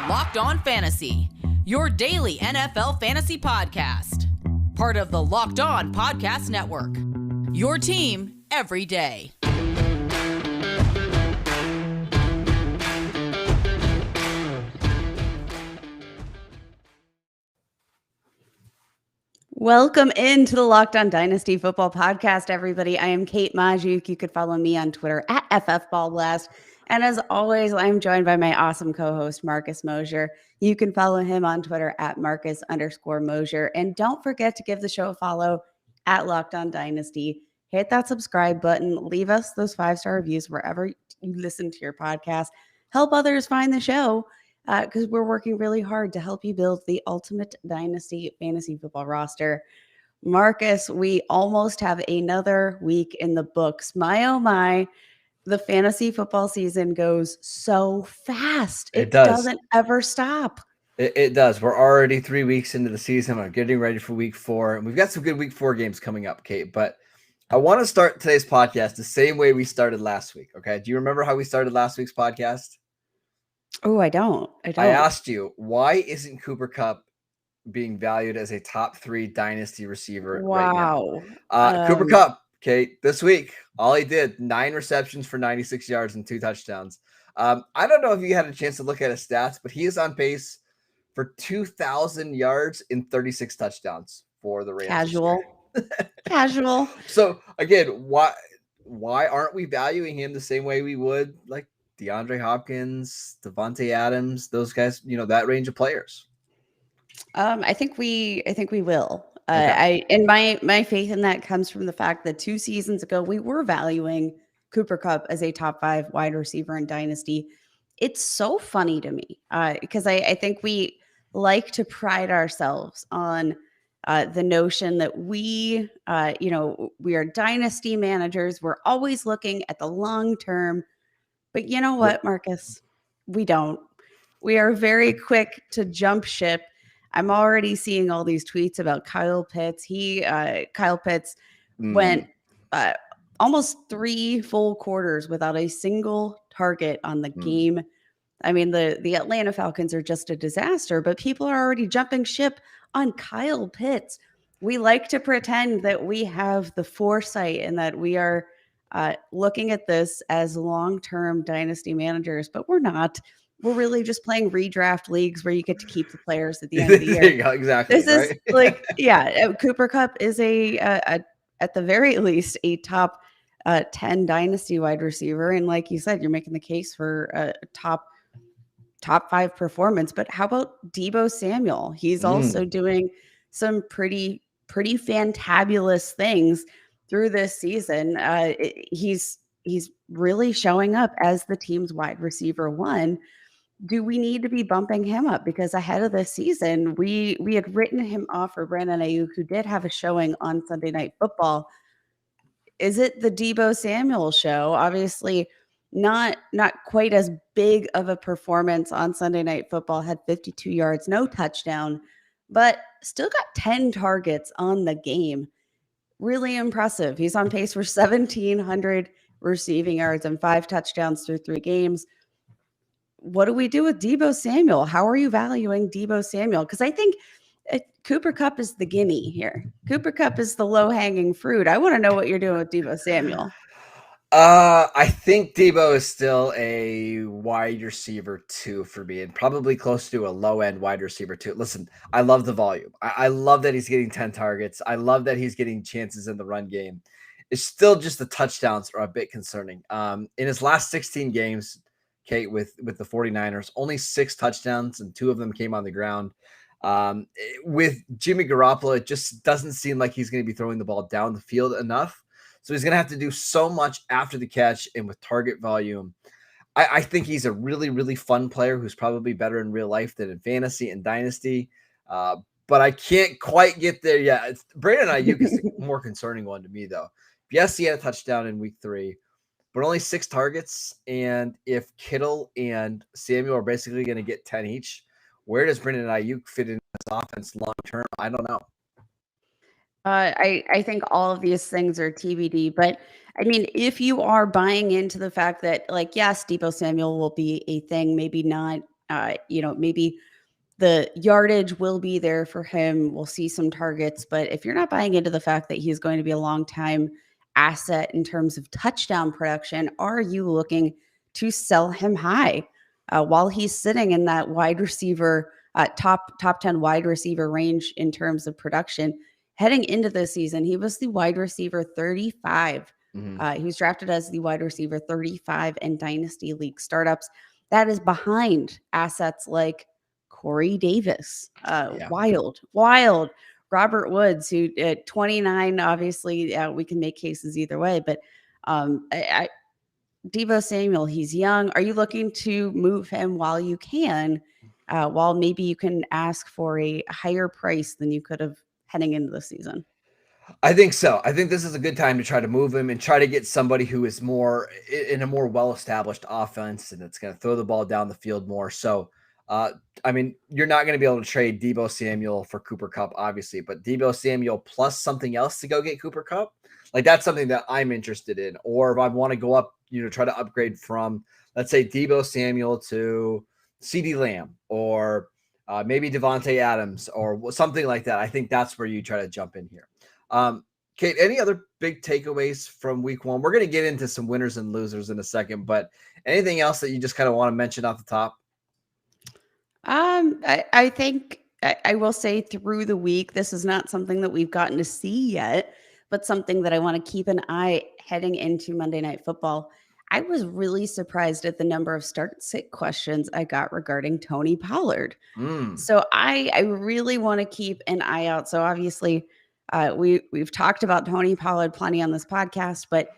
Locked On Fantasy, your daily NFL fantasy podcast. Part of the Locked On Podcast Network, your team every day. Welcome into the Locked On Dynasty Football Podcast, everybody. I am Kate Magdziuk. You could follow me on Twitter at FFBallBlast. And as always, I'm joined by my awesome co-host, Marcus Mosher. You can follow him on Twitter at Marcus_Mosher. And don't forget to give the show a follow at Locked On Dynasty. Hit that subscribe button. Leave us those 5-star reviews wherever you listen to your podcast. Help others find the show. Because we're working really hard to help you build the ultimate Dynasty fantasy football roster. Marcus, we almost have another week in the books. My, oh my, the fantasy football season goes so fast. It doesn't ever stop. It does. We're already 3 weeks into the season. We're getting ready for week 4. And we've got some good week 4 games coming up, Kate. But I want to start today's podcast the same way we started last week, okay? Do you remember how we started last week's podcast? Oh, I don't. I asked you, why isn't Cooper Kupp being valued as a top 3 dynasty receiver right now? Cooper Kupp, Kate, this week, all he did, 9 receptions for 96 yards and 2 touchdowns. I don't know if you had a chance to look at his stats, but he is on pace for 2,000 yards and 36 touchdowns for the Rams. Casual. So, again, why aren't we valuing him the same way we would, like, DeAndre Hopkins, Devontae Adams, those guys, that range of players? I think we will. Okay. My faith in that comes from the fact that 2 seasons ago we were valuing Cooper Kupp as a top 5 wide receiver in Dynasty. It's so funny to me because I think we like to pride ourselves on the notion that we are Dynasty managers. We're always looking at the long term. But you know what, Marcus? We don't. We are very quick to jump ship. I'm already seeing all these tweets about Kyle Pitts. Kyle Pitts went almost 3 full quarters without a single target on the game. I mean, the Atlanta Falcons are just a disaster, but people are already jumping ship on Kyle Pitts. We like to pretend that we have the foresight and that we are looking at this as long-term dynasty managers, but we're not. We're really just playing redraft leagues where you get to keep the players at the end of the year. There you go, exactly. This is like, Cooper Kupp is at the very least a top 10 dynasty wide receiver, and like you said, you're making the case for a top 5 performance. But how about Deebo Samuel? He's also doing some pretty fantabulous things through this season. He's really showing up as the team's wide receiver 1. Do we need to be bumping him up? Because ahead of this season, we had written him off for Brandon Ayuk, who did have a showing on Sunday Night Football. Is it the Deebo Samuel show? Obviously, not quite as big of a performance on Sunday Night Football. Had 52 yards, no touchdown, but still got 10 targets on the game. Really impressive. He's on pace for 1,700 receiving yards and 5 touchdowns through 3 games. What do we do with Deebo Samuel? How are you valuing Deebo Samuel? Because I think Cooper Kupp is the gimme here. Cooper Kupp is the low-hanging fruit. I want to know what you're doing with Deebo Samuel. I think Deebo is still a wide receiver 2 for me, and probably close to a low-end wide receiver 2. Listen, I love the volume. I love that he's getting 10 targets. I love that he's getting chances in the run game. It's still just the touchdowns are a bit concerning. In his last 16 games, Kate, with the 49ers, only 6 touchdowns, and 2 of them came on the ground. With Jimmy Garoppolo, it just doesn't seem like he's going to be throwing the ball down the field enough. So he's going to have to do so much after the catch and with target volume. I think he's a really, really fun player who's probably better in real life than in fantasy and dynasty. But I can't quite get there yet. Brandon Ayuk is the more concerning one to me, though. Yes, he had a touchdown in week 3, but only 6 targets. And if Kittle and Samuel are basically going to get 10 each, where does Brandon Ayuk fit in this offense long term? I don't know. I think all of these things are TBD, but I mean, if you are buying into the fact that, like, yes, Deebo Samuel will be a thing, maybe not Maybe the yardage will be there for him. We'll see some targets, but if you're not buying into the fact that he's going to be a long-time asset in terms of touchdown production, are you looking to sell him high while he's sitting in that wide receiver, top 10 wide receiver range in terms of production? Heading into this season, he was the wide receiver 35. He was drafted as the wide receiver 35 in Dynasty League startups. That is behind assets like Corey Davis, wild. Robert Woods, who at 29, obviously we can make cases either way, but Deebo Samuel, he's young. Are you looking to move him while you can, while maybe you can ask for a higher price than you could have heading into the season? I think so. I think this is a good time to try to move him and try to get somebody who is more in a more well-established offense and it's going to throw the ball down the field more. So, you're not going to be able to trade Deebo Samuel for Cooper Kupp, obviously, but Deebo Samuel plus something else to go get Cooper Kupp, like that's something that I'm interested in. Or if I want to go up, try to upgrade from, let's say, Deebo Samuel to CeeDee Lamb or maybe Devontae Adams or something like that. I think that's where you try to jump in here. Kate, any other big takeaways from week one? We're going to get into some winners and losers in a second, but anything else that you just kind of want to mention off the top? I think I will say through the week, this is not something that we've gotten to see yet, but something that I want to keep an eye heading into Monday Night Football. I was really surprised at the number of start-sit questions I got regarding Tony Pollard. So I really want to keep an eye out. So obviously, we've talked about Tony Pollard plenty on this podcast, but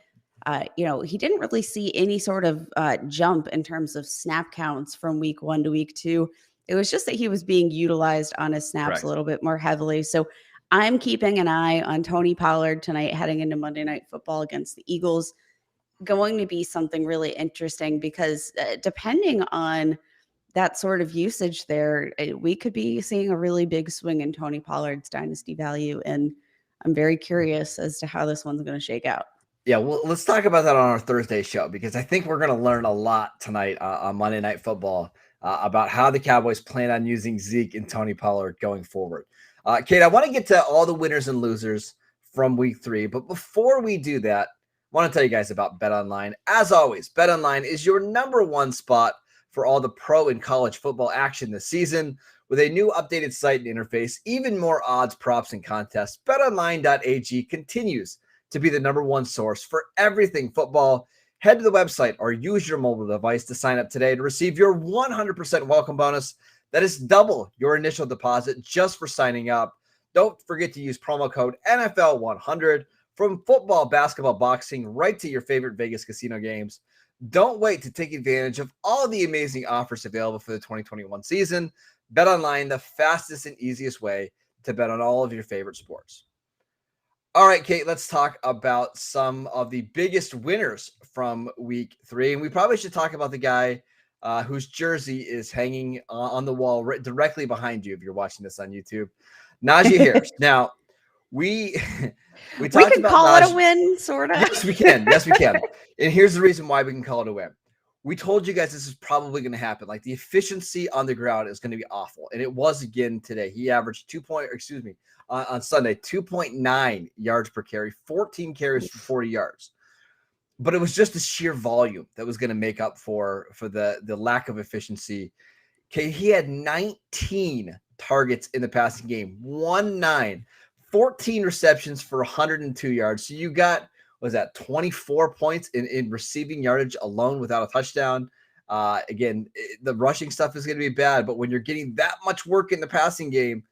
he didn't really see any sort of jump in terms of snap counts from week 1 to week 2. It was just that he was being utilized on his snaps a little bit more heavily. So I'm keeping an eye on Tony Pollard tonight heading into Monday Night Football against the Eagles. Going to be something really interesting because depending on that sort of usage there, we could be seeing a really big swing in Tony Pollard's dynasty value. And I'm very curious as to how this one's going to shake out. Yeah, well, let's talk about that on our Thursday show because I think we're going to learn a lot tonight on Monday Night Football about how the Cowboys plan on using Zeke and Tony Pollard going forward. Kate, I want to get to all the winners and losers from week 3, but before we do that, I want to tell you guys about BetOnline. As always, BetOnline is your number one spot for all the pro and college football action this season. With a new updated site and interface, even more odds, props, and contests, BetOnline.ag continues to be the number one source for everything football. Head to the website or use your mobile device to sign up today to receive your 100% welcome bonus. That is double your initial deposit just for signing up. Don't forget to use promo code NFL100 from football, basketball, boxing, right to your favorite Vegas casino games. Don't wait to take advantage of all the amazing offers available for the 2021 season. BetOnline, the fastest and easiest way to bet on all of your favorite sports. All right, Kate, let's talk about some of the biggest winners from week 3. And we probably should talk about the guy whose jersey is hanging on the wall right directly behind you if you're watching this on YouTube. Najee Harris. Now, we talked can about call Najee. it a win, sort of. Yes, we can. Yes, we can. And here's the reason why we can call it a win. We told you guys this is probably going to happen. Like the efficiency on the ground is going to be awful. And it was again today. He averaged on Sunday, 2.9 yards per carry, 14 carries for 40 yards. But it was just the sheer volume that was going to make up for the lack of efficiency. Okay, he had 19 targets in the passing game, 14 receptions for 102 yards. So you got, was that 24 points in receiving yardage alone without a touchdown? Again, the rushing stuff is going to be bad, but when you're getting that much work in the passing game,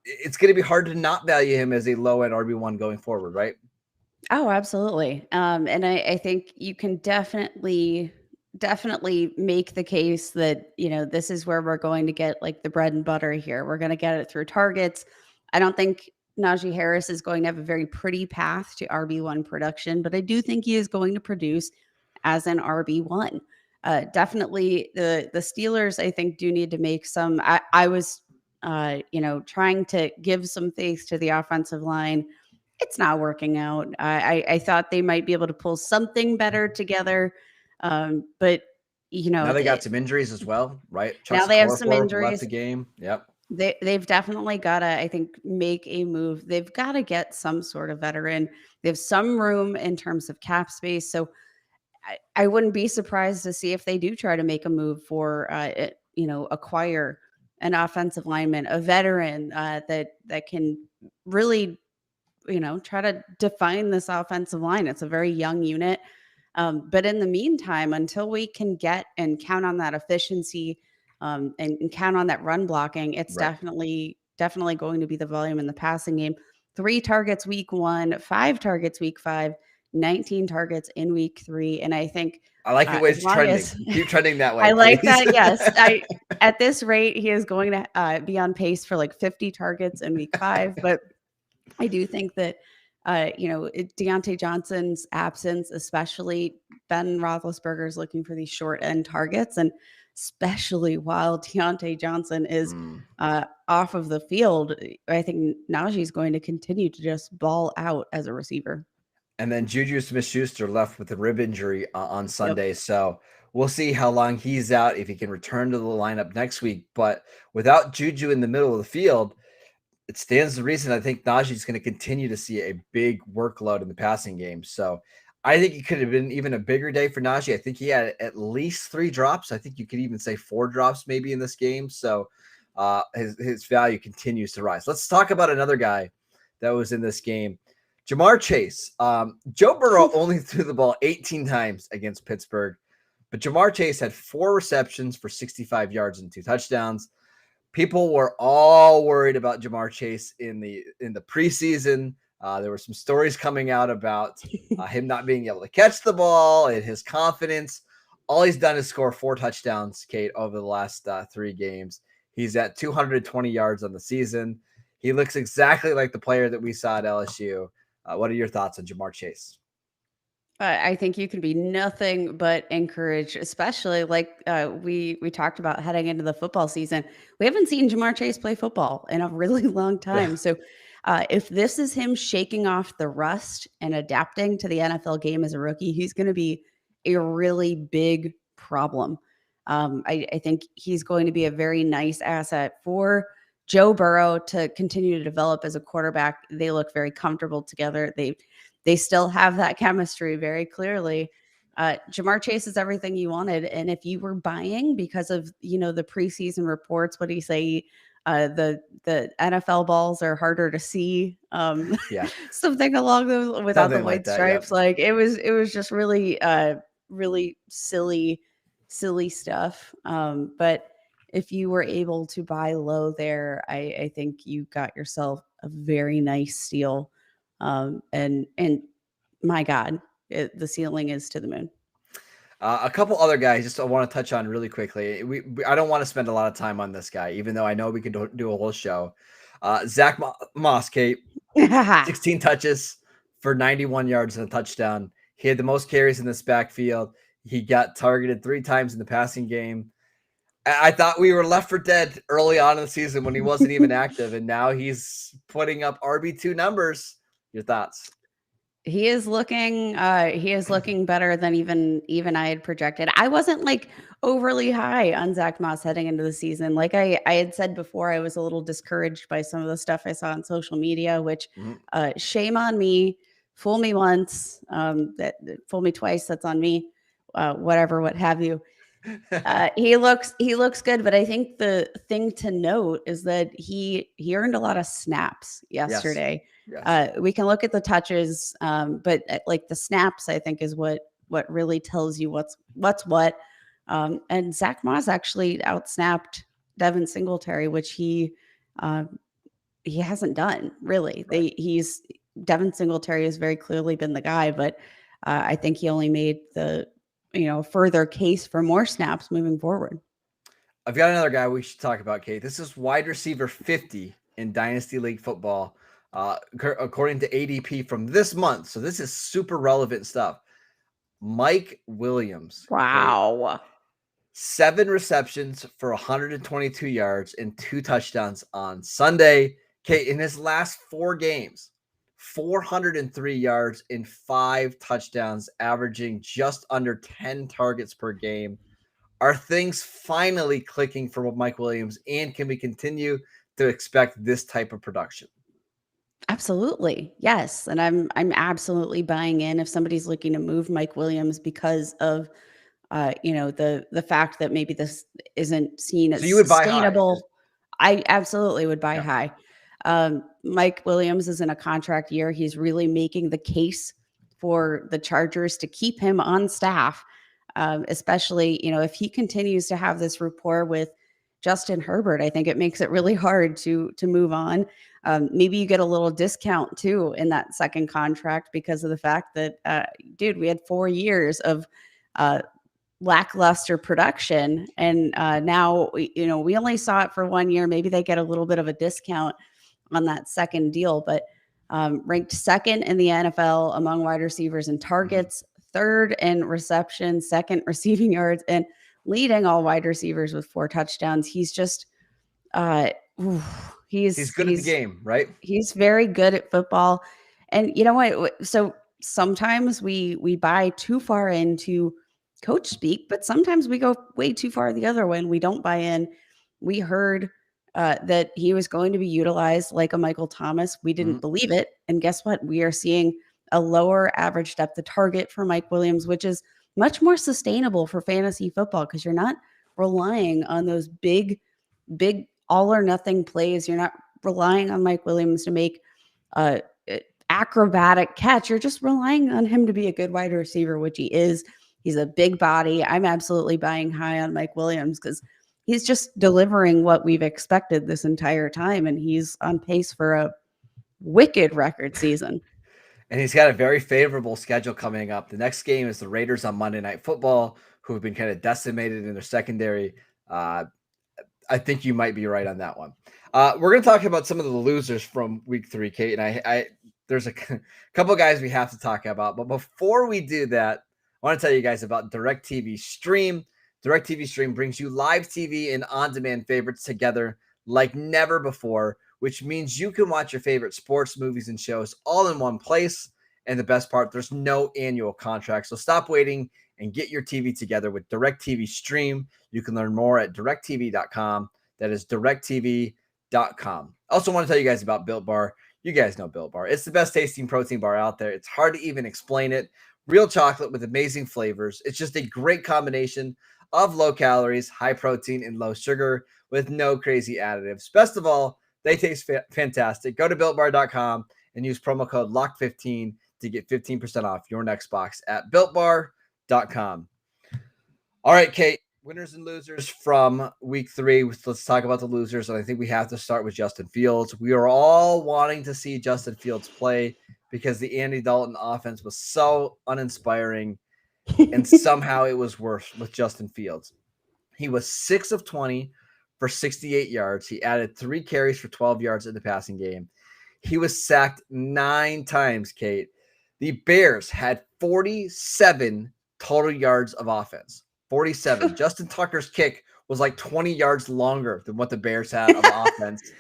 it's going to be hard to not value him as a low-end RB1 going forward, right? Oh, absolutely. And I think you can definitely make the case that, this is where we're going to get like the bread and butter here. We're going to get it through targets. I don't think Najee Harris is going to have a very pretty path to RB1 production, but I do think he is going to produce as an RB1. Definitely the Steelers, I think, do need to make some, I was, trying to give some faith to the offensive line. It's not working out. I thought they might be able to pull something better together. But Now they got some injuries as well, right? Now they have some Left injuries. the game. Yep. They've definitely got to, I think, make a move. They've got to get some sort of veteran. They have some room in terms of cap space. So I wouldn't be surprised to see if they do try to make a move for, acquire an offensive lineman, a veteran that can really, try to define this offensive line. It's a very young unit. But in the meantime, until we can get and count on that efficiency and count on that run blocking, it's definitely going to be the volume in the passing game. 3 targets week 1, 5 targets week 5, 19 targets in week 3. And I think I like the way it's trending. Keep trending that way. I like please. that. Yes. At this rate, he is going to be on pace for like 50 targets in week 5. But I do think that, Deontay Johnson's absence, especially Ben Roethlisberger is looking for these short end targets. And especially while Deontay Johnson is off of the field, I think Najee is going to continue to just ball out as a receiver. And then Juju Smith-Schuster left with a rib injury on Sunday. Yep. So we'll see how long he's out, if he can return to the lineup next week. But without Juju in the middle of the field, it stands to reason I think Najee is going to continue to see a big workload in the passing game. So I think it could have been even a bigger day for Najee. I think he had at least 3 drops. I think you could even say 4 drops maybe in this game. So his value continues to rise. Let's talk about another guy that was in this game. JaMarr Chase. Joe Burrow only threw the ball 18 times against Pittsburgh, but JaMarr Chase had 4 receptions for 65 yards and 2 touchdowns. People were all worried about JaMarr Chase in the preseason. There were some stories coming out about him not being able to catch the ball and his confidence. All he's done is score 4 touchdowns, Kate, over the last 3 games. He's at 220 yards on the season. He looks exactly like the player that we saw at LSU. What are your thoughts on JaMarr Chase? I think you can be nothing but encouraged, especially like we talked about heading into the football season. We haven't seen JaMarr Chase play football in a really long time. Yeah. So if this is him shaking off the rust and adapting to the NFL game as a rookie, he's going to be a really big problem. I think he's going to be a very nice asset for Joe Burrow to continue to develop as a quarterback. They look very comfortable together. They still have that chemistry very clearly. JaMarr Chase is everything you wanted. And if you were buying because of, the preseason reports, what do you say? The NFL balls are harder to see. Something along those without something the white stripes. Yep. Like it was just really, really silly stuff. But if you were able to buy low there, I think you got yourself a very nice steal. And my God, the ceiling is to the moon. A couple other guys just I want to touch on really quickly. I don't want to spend a lot of time on this guy, even though I know we could do a whole show. Zach Moss, Kate, 16 touches for 91 yards and a touchdown. He had the most carries in this backfield. He got targeted 3 times in the passing game. I thought we were left for dead early on in the season when he wasn't even active, and now he's putting up RB2 numbers. Your thoughts? He is looking better than even I had projected. I wasn't like overly high on Zach Moss heading into the season. Like I had said before, I was a little discouraged by some of the stuff I saw on social media, which shame on me. Fool me once, fool me twice. That's on me. Whatever, what have you. He looks good, but I think the thing to note is that he earned a lot of snaps yesterday. Yes. We can look at the touches, but like the snaps, I think is what really tells you what's what. And Zach Moss actually outsnapped Devin Singletary, which he hasn't done really. Right. Devin Singletary has very clearly been the guy, but I think he only made the further case for more snaps moving forward. I've got another guy we should talk about, Kate. This is wide receiver 50 in Dynasty League football, according to ADP from this month. So this is super relevant stuff. Mike Williams. Wow. Kate, 7 receptions for 122 yards and 2 touchdowns on Sunday. Kate, in his last 4 games, 403 yards and 5 touchdowns, averaging just under 10 targets per game. Are things finally clicking for Mike Williams, and can we continue to expect this type of production? Absolutely. Yes. And I'm absolutely buying in if somebody's looking to move Mike Williams because of the fact that maybe this isn't seen So as you would buy high? sustainable. I absolutely would buy Yeah. high. Mike Williams is in a contract year. He's really making the case for the Chargers to keep him on staff, especially, if he continues to have this rapport with Justin Herbert. I think it makes it really hard to move on. Maybe you get a little discount too in that second contract because of the fact that, dude, we had 4 years of lackluster production, and now we only saw it for 1 year. Maybe they get a little bit of a discount on that second deal, but ranked second in the NFL among wide receivers in targets, third in receptions, second receiving yards, and leading all wide receivers with 4 touchdowns. He's just He's good at the game, right? He's very good at football. And you know what? So sometimes we buy too far into coach speak, but sometimes we go way too far the other way and we don't buy in. We heard that he was going to be utilized like a Michael Thomas. We didn't believe it. And guess what? We are seeing a lower average depth of target for Mike Williams, which is much more sustainable for fantasy football because you're not relying on those big all or nothing plays. You're not relying on Mike Williams to make acrobatic catch. You're just relying on him to be a good wide receiver, which he is. He's a big body. I'm absolutely buying high on Mike Williams because he's just delivering what we've expected this entire time, and he's on pace for a wicked record season. And he's got a very favorable schedule coming up. The next game is the Raiders on Monday Night Football, who have been kind of decimated in their secondary. I think you might be right on that one. We're going to talk about some of the losers from week 3, Kate. And there's a couple guys we have to talk about. But before we do that, I want to tell you guys about DirecTV Stream. DirecTV Stream brings you live TV and on-demand favorites together like never before, which means you can watch your favorite sports, movies, and shows all in one place. And the best part, there's no annual contract. So stop waiting and get your TV together with DirecTV Stream. You can learn more at directtv.com. That is directtv.com. I also want to tell you guys about Built Bar. You guys know Built Bar. It's the best tasting protein bar out there. It's hard to even explain it. Real chocolate with amazing flavors. It's just a great combination of low calories, high protein, and low sugar with no crazy additives. Best of all, they taste fantastic. Go to BuiltBar.com and use promo code LOCK15 to get 15% off your next box at BuiltBar.com. All right, Kate, winners and losers from week 3. Let's talk about the losers, and I think we have to start with Justin Fields. We are all wanting to see Justin Fields play because the Andy Dalton offense was so uninspiring, and somehow it was worse with Justin Fields. He was 6 of 20 for 68 yards. He added 3 carries for 12 yards in the passing game. He was sacked 9 times, Kate. The Bears had 47 total yards of offense. 47. Justin Tucker's kick was like 20 yards longer than what the Bears had of offense.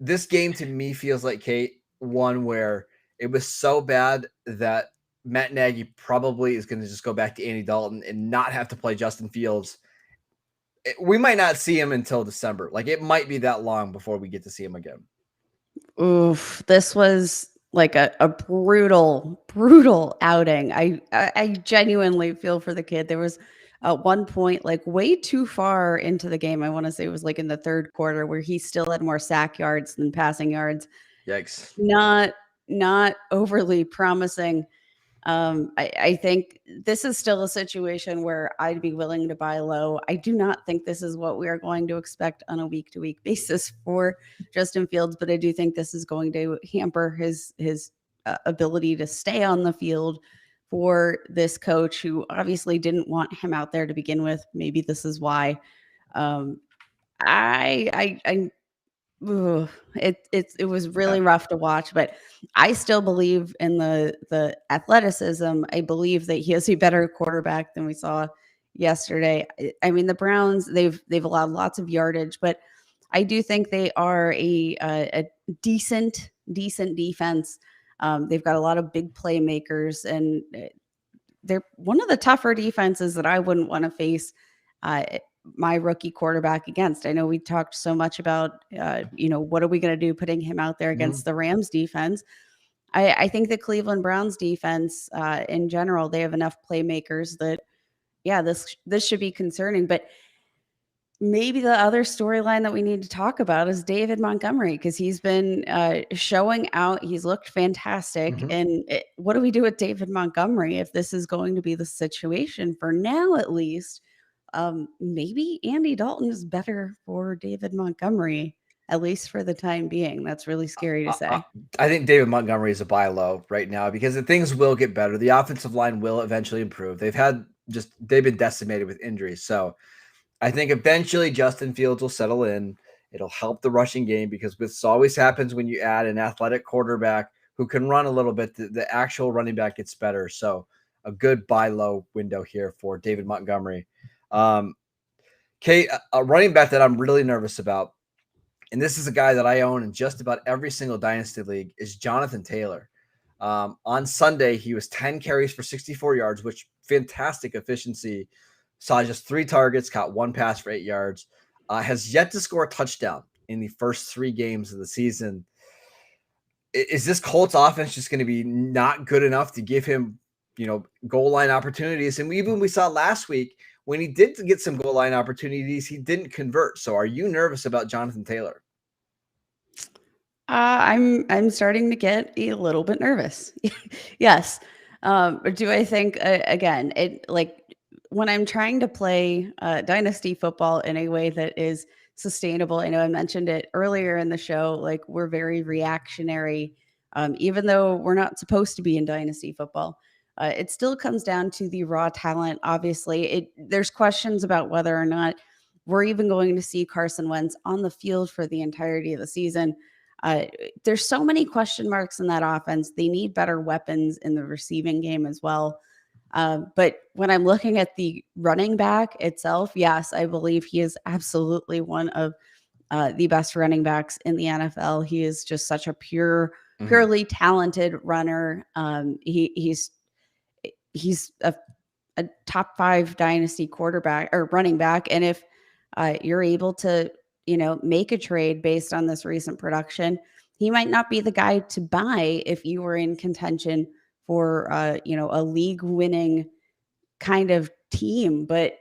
This game to me feels like, Kate, one where it was so bad that Matt Nagy probably is going to just go back to Andy Dalton and not have to play Justin Fields. We might not see him until December. Like, it might be that long before we get to see him again. Oof, this was like a brutal outing. I genuinely feel for the kid. There was at one point, like way too far into the game, I want to say it was like in the third quarter, where he still had more sack yards than passing yards. Yikes. Not overly promising. I think this is still a situation where I'd be willing to buy low. I do not think this is what we are going to expect on a week-to-week basis for Justin Fields, but I do think this is going to hamper his ability to stay on the field for this coach who obviously didn't want him out there to begin with. Maybe this is why. It was really rough to watch, but I still believe in the athleticism. I believe that he is a better quarterback than we saw yesterday. I mean, the Browns, they've allowed lots of yardage, but I do think they are a decent defense. They've got a lot of big playmakers, and they're one of the tougher defenses that I wouldn't want to face my rookie quarterback against. I know we talked so much about, what are we going to do putting him out there against the Rams defense? I think the Cleveland Browns defense in general, they have enough playmakers that, this should be concerning. But maybe the other storyline that we need to talk about is David Montgomery, because he's been showing out. He's looked fantastic. And what do we do with David Montgomery if this is going to be the situation for now, at least? Maybe Andy Dalton is better for David Montgomery, at least for the time being. That's really scary to say. I think David Montgomery is a buy low right now because the things will get better. The offensive line will eventually improve. They've been decimated with injuries. So I think eventually Justin Fields will settle in. It'll help the rushing game because this always happens when you add an athletic quarterback who can run a little bit. The actual running back gets better. So a good buy low window here for David Montgomery. Kate, a running back that I'm really nervous about, and this is a guy that I own in just about every single Dynasty league, is Jonathan Taylor. On Sunday, he was 10 carries for 64 yards, which fantastic efficiency. Saw just 3 targets, caught 1 pass for 8 yards. Has yet to score a touchdown in the first 3 games of the season. Is this Colts offense just going to be not good enough to give him, goal line opportunities? And we saw last week when he did get some goal line opportunities, he didn't convert. So are you nervous about Jonathan Taylor? I'm starting to get a little bit nervous. Yes. But do I think, again, when I'm trying to play Dynasty football in a way that is sustainable, I know I mentioned it earlier in the show, we're very reactionary, even though we're not supposed to be in Dynasty football. It still comes down to the raw talent. Obviously, there's questions about whether or not we're even going to see Carson Wentz on the field for the entirety of the season. There's so many question marks in that offense. They need better weapons in the receiving game as well. But when I'm looking at the running back itself, yes, I believe he is absolutely one of the best running backs in the NFL. He is just such a purely talented runner. He's a top 5 Dynasty quarterback or running back. And if you're able to, make a trade based on this recent production, he might not be the guy to buy if you were in contention for, a league winning kind of team. But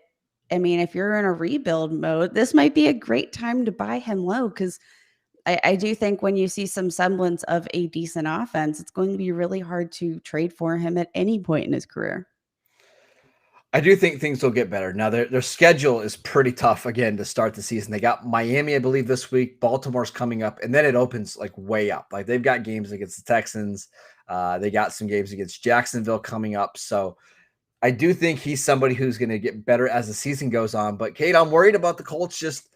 I mean, if you're in a rebuild mode, this might be a great time to buy him low. Cause I do think when you see some semblance of a decent offense, it's going to be really hard to trade for him at any point in his career. I do think things will get better. Now, their schedule is pretty tough, again, to start the season. They got Miami, I believe, this week. Baltimore's coming up, and then it opens, way up. They've got games against the Texans. They got some games against Jacksonville coming up. So I do think he's somebody who's going to get better as the season goes on. But, Kate, I'm worried about the Colts just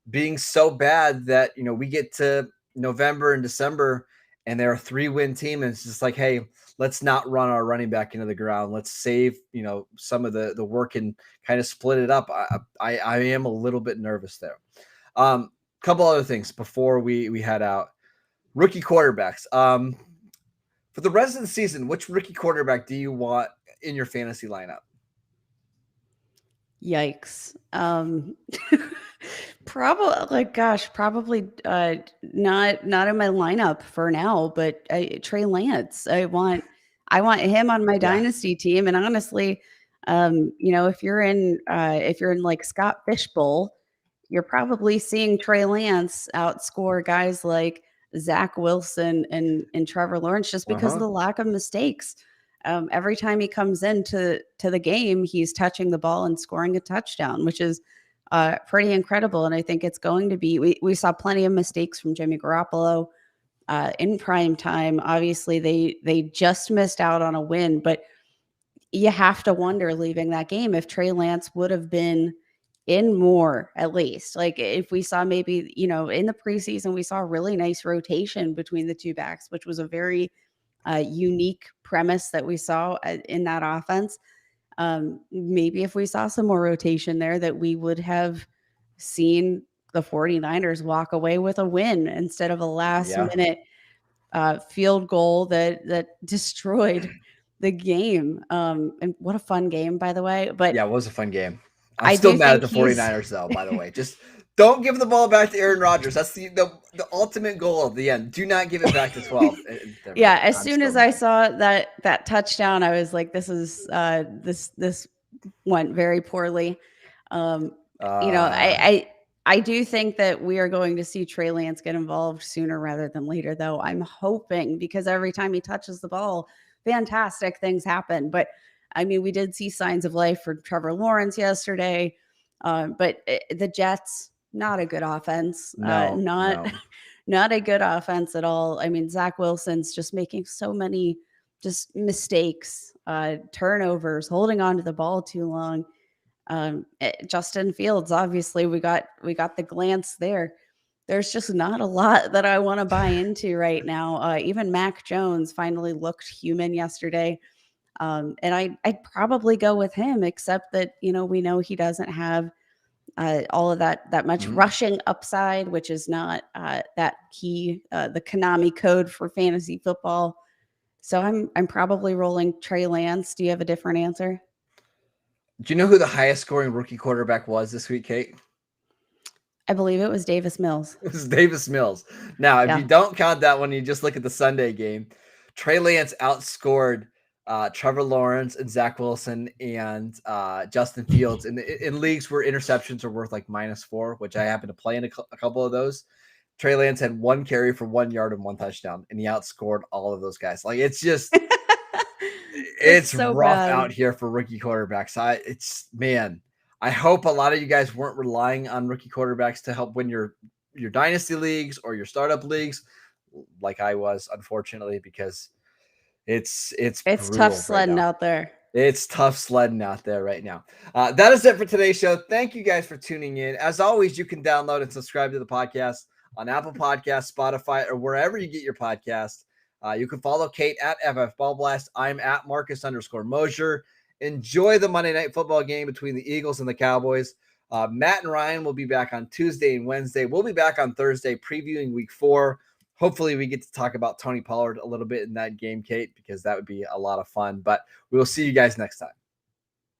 being so bad that, we get to November and December, and they're a 3-win team, and it's just hey, let's not run our running back into the ground. Let's save, some of the work and kind of split it up. I am a little bit nervous there. Couple other things before we head out. Rookie quarterbacks. For the rest of the season, which rookie quarterback do you want in your fantasy lineup? Yikes. Probably not in my lineup for now, but Trey Lance. I want him on my Dynasty team. And honestly, if you're in Scott Fishbowl, you're probably seeing Trey Lance outscore guys like Zach Wilson and Trevor Lawrence just because of the lack of mistakes. Every time he comes into the game, he's touching the ball and scoring a touchdown, which is pretty incredible. And I think it's going to be, we saw plenty of mistakes from Jimmy Garoppolo in prime time. Obviously, they just missed out on a win, but you have to wonder leaving that game if Trey Lance would have been in more, at least. If we saw maybe, in the preseason, we saw a really nice rotation between the two backs, which was a very unique premise that we saw in that offense. Maybe if we saw some more rotation there, that we would have seen the 49ers walk away with a win instead of a last minute field goal that destroyed the game. And what a fun game, by the way. But Yeah, it was a fun game. I'm I still do mad at think the 49ers, though, by the way. Just don't give the ball back to Aaron Rodgers. That's the ultimate goal at the end. Do not give it back to 12. Yeah, as I'm soon as I saw that touchdown, I was like, this is this went very poorly. I do think that we are going to see Trey Lance get involved sooner rather than later, though. I'm hoping, because every time he touches the ball, fantastic things happen. But I mean, we did see signs of life for Trevor Lawrence yesterday. But the Jets, not a good offense. No. Not a good offense at all. I mean, Zach Wilson's just making so many just mistakes, turnovers, holding on to the ball too long. Justin Fields, obviously, we got the glance there. There's just not a lot that I want to buy into right now. Even Mac Jones finally looked human yesterday. And I'd probably go with him, except that, we know he doesn't have all of that much rushing upside, which is not that key, the Konami code for fantasy football. So I'm probably rolling Trey Lance. Do you have a different answer? Do you know who the highest scoring rookie quarterback was this week, Kate? I believe it was Davis Mills. It was Davis Mills. Now, if you don't count that one, you just look at the Sunday game. Trey Lance outscored Trevor Lawrence and Zach Wilson and Justin Fields in leagues where interceptions are worth like -4, which I happen to play in a couple of those. Trey Lance had 1 carry for 1 yard and 1 touchdown, and he outscored all of those guys. Like, it's just it's so rough out here for rookie quarterbacks. I hope a lot of you guys weren't relying on rookie quarterbacks to help win your dynasty leagues or your startup leagues, like I was, unfortunately, because it's tough sledding out there. It's tough sledding out there right now. That is it for today's show. Thank you guys for tuning in. As always, you can download and subscribe to the podcast on Apple Podcasts, Spotify, or wherever you get your podcast. You can follow Kate at FFBallBlast. I'm at Marcus_Mosher. Enjoy the Monday Night Football game between the Eagles and the Cowboys. Matt and Ryan will be back on Tuesday and Wednesday. We'll be back on Thursday previewing week 4. Hopefully we get to talk about Tony Pollard a little bit in that game, Kate, because that would be a lot of fun. But we will see you guys next time.